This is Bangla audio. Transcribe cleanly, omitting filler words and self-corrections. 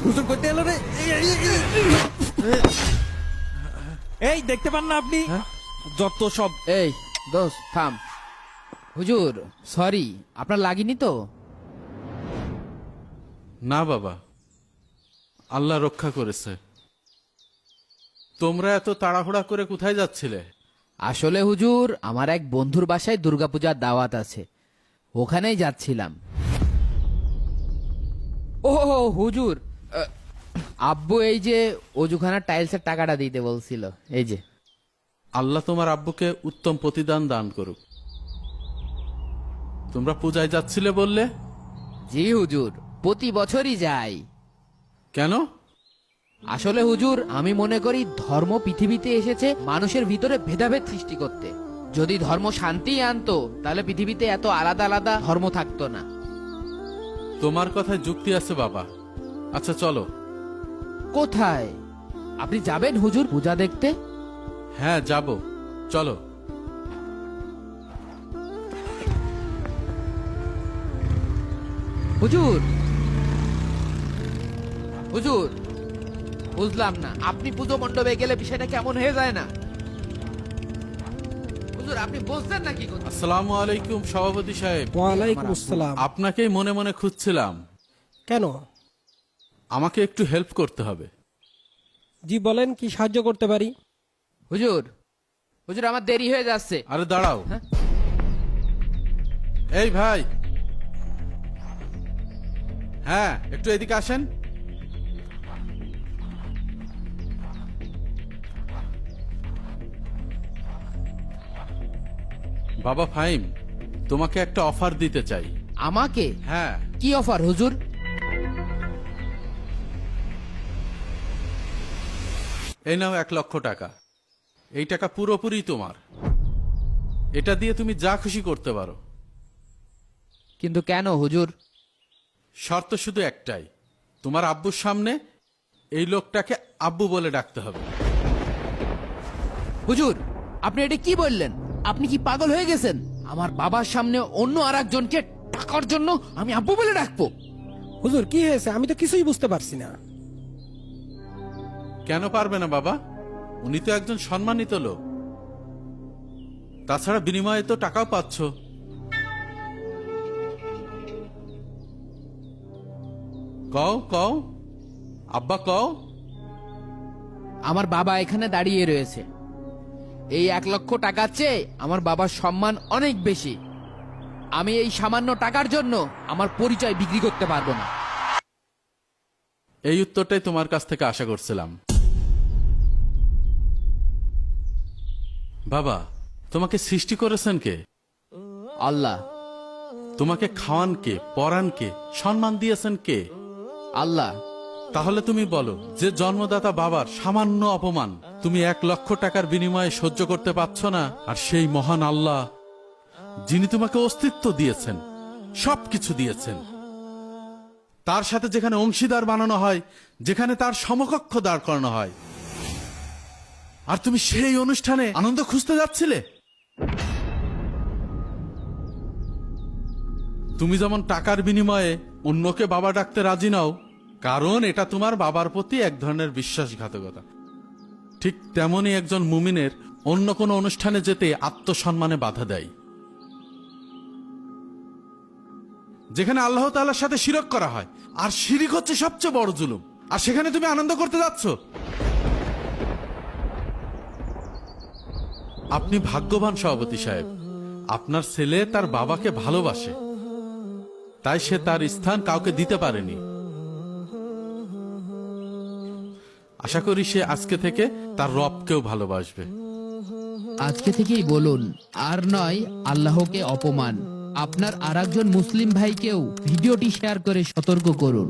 হুজুর কইতে এলো রে। এই দেখতে পান না আপনি যত সব। এই দোস্ত থাম। হুজুর সরি, আপনার লাগেনি তো? না বাবা, আল্লাহ রক্ষা করেছে। তোমরা এত তাড়াহুড়া করে কোথায় যাচ্ছিলে? আসলে হুজুর, আমার এক বন্ধুর বাসায় দুর্গাপূজার দাওয়াত আছে, ওখানেই যাচ্ছিলাম। ও হুজুর, আব্বু এই যে অজুখানার টাইলসের টাকাটা দিতে বলছিল, এই যে। আল্লাহ তোমার আব্বুকে উত্তম প্রতিদান দান করুক। তোমরা পূজায় যাচ্ছিলে বললে? জি হুজুর, প্রতি বছরই যাই। কেন? আসলে হুজুর, আমি মনে করি ধর্ম পৃথিবীতে এসেছে মানুষের ভিতরে ভেদাভেদ সৃষ্টি করতে। যদি ধর্ম শান্তি আনতো তাহলে পৃথিবীতে এত আলাদা আলাদা ধর্ম থাকতো না। তোমার কথায় যুক্তি আছে বাবা। আচ্ছা চলো। কোথায়? আপনি যাবেন হুজুর পূজা দেখতে? হ্যাঁ যাব, চলো। হুজুর, হুজুর, বুঝলাম না, আপনি পুজো মণ্ডপে গেলে বিষয়টা কেমন হয়ে যায় না? হুজুর আপনি বুঝছেন নাকি? আসসালামু আলাইকুম সভাপতি সাহেব। ওয়ালাইকুম আসসালাম। আপনাকেই মনে মনে খুঁজছিলাম। কেন? আমাকে একটু হেল্প করতে হবে। জি বলেন, কি সাহায্য করতে পারি? হুজুর, হুজুর আমার দেরি হয়ে যাচ্ছে। আরে দাঁড়াও। হ্যাঁ? এই ভাই, হ্যাঁ একটু এদিকে আসেন। বাবা ফাহিম, তোমাকে একটা অফার দিতে চাই। আমাকে? হ্যাঁ, কি অফার হুজুর? এই নাও 1,00,000 টাকা। এই টাকা পুরোপুরি তোমার। এটা দিয়ে তুমি যা খুশি করতে পারো। কিন্তু কেন হুজুর? শর্ত শুধু একটাই, তোমার আব্বুর সামনে এই লোকটাকে আব্বু বলে ডাকতে হবে। হুজুর আপনি এটা কি বললেন? আপনি কি পাগল হয়ে গেছেন? আমার বাবার সামনে অন্য আরেকজনকে টাকার জন্য আমি আব্বু বলে ডাকবো? হুজুর কি হয়েছে? আমি তো কিছুই বুঝতে পারছি না। কেন পারবে না বাবা? উনি তো একজন সম্মানিত লোক। তাছাড়া বিনিময়ে তো টাকাও পাচ্ছ। কও কও, আব্বা কও। আমার বাবা এখানে দাঁড়িয়ে রয়েছে। এই 1,00,000 টাকার চেয়ে আমার বাবার সম্মান অনেক বেশি। আমি এই সামান্য টাকার জন্য আমার পরিচয় বিক্রি করতে পারবো না। এই উত্তরটাই তোমার কাছ থেকে আশা করছিলাম। বাবা, তোমাকে সৃষ্টি করেছেন কে? আল্লাহ। তোমাকে খাওয়ান কে, পরান কে, সম্মান দিয়েছেন কে? আল্লাহ। তাহলে তুমি বলো, যে জন্মদাতা বাবার সামান্য অপমান তুমি 1,00,000 টাকার বিনিময়ে সহ্য করতে পারছ না, আর সেই মহান আল্লাহ যিনি তোমাকে অস্তিত্ব দিয়েছেন, সবকিছু দিয়েছেন, তার সাথে যেখানে অংশীদার বানানো হয়, যেখানে তার সমকক্ষ দাঁড় করানো হয়, আর তুমি সেই অনুষ্ঠানে আনন্দ খুঁজতে যাচ্ছিলে? তুমি যেমন টাকার বিনিময়ে অন্যকে বাবা ডাকতে রাজি নাও, কারণ এটা তোমার বাবার প্রতি এক ধরনের বিশ্বাসঘাতকতা, ঠিক তেমনই একজন মুমিনের অন্য কোনো অনুষ্ঠানে যেতে আত্মসম্মানে বাধা দেয়, যেখানে আল্লাহ তাআলার সাথে শিরক করা হয়, আর শিরিক হচ্ছে সবচেয়ে বড় জুলুম, আর সেখানে তুমি আনন্দ করতে যাচ্ছ। আপনি ভাগ্যবান সভাপতি সাহেব, আপনার ছেলে তার বাবাকে ভালোবাসে, তাই সে তার স্থান কাউকে দিতে পারেনি। আশা করি সে আজকে থেকে তার রবকেও ভালোবাসবে। আজকে থেকেই বলুন, আর নয় আল্লাহকে অপমান। আপনার আরেকজন মুসলিম ভাইকেও ভিডিওটি শেয়ার করে সতর্ক করুন।